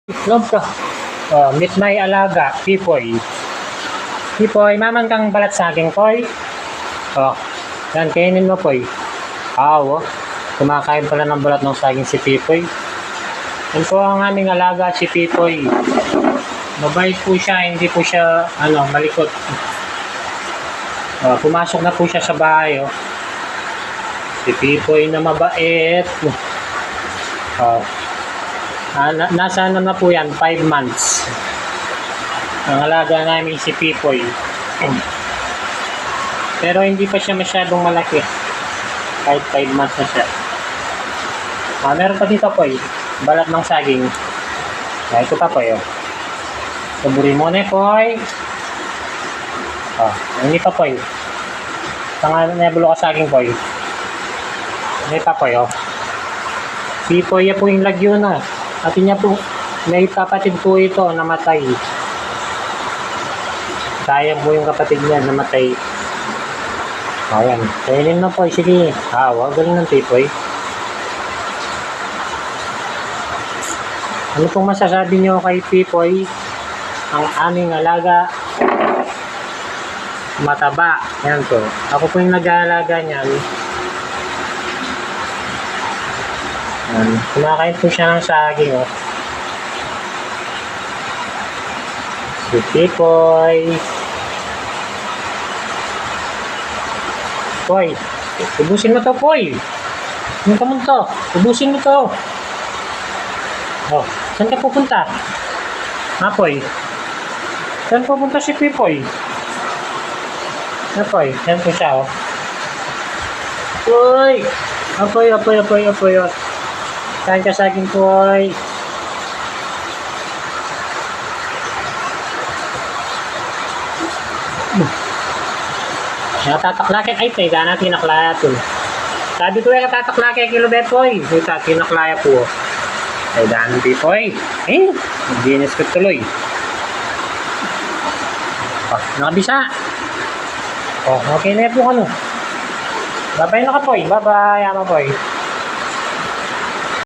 Itlog ka. Oh, meet my alaga, Pipoy. Pipoy, maman kang balat saging, Poy. Oh, yan, kainin mo, Poy. Oh. Kumakain pala ng balat ng saging si Pipoy. Yan po ang aming alaga, si Pipoy. Mabait po siya, hindi po siya, malikot. Oh, pumasok na po siya sa bahay, oh. Si Pipoy na mabait. Oh. Nasa na po yan, 5 months. Ang alaga namin si Pipoy. Pero hindi pa siya masyadong malaki. Kahit 5 months na siya. Meron pa dito, Poy. Balat ng saging. Ito pa, Poy. Saburi mo na, Poy. Hindi pa, Poy. Tanga nebulo ka saging, Poy. Hindi pa, Poy. Pipoy po yung lagyo na. At niya po, may kapatid po ito namatay. Sayang po yung kapatid niya namatay. Ayan, kainin na po. Sige, wag galing ng Pipoy. Ano pong masasabi niyo kay Pipoy? Ang aming alaga, mataba. Yan po. Ako po yung nag-aalaga niyan. Kumakain po siya ng saging, oh. Si Pipoy. Poy, ubusin mo to, Poy. Ano ka mo to? Ubusin mo to. Oh, saan ka pupunta? Poy. Saan pupunta si Pipoy? Poy, saan po siya, oh. Poy! Apoy. Kain ka saging, Poy. Natataklakin. Ay, teka na, tinaklaya to. Sabi ko yung natataklakin kilobet, Poy. Ito, tinaklaya po. Ay, daan, Pipoy. Ginis ko tuloy. Nakabisa. Okay na po, ano. Babay na ka, Poy. Bye-bye, ama, Poy.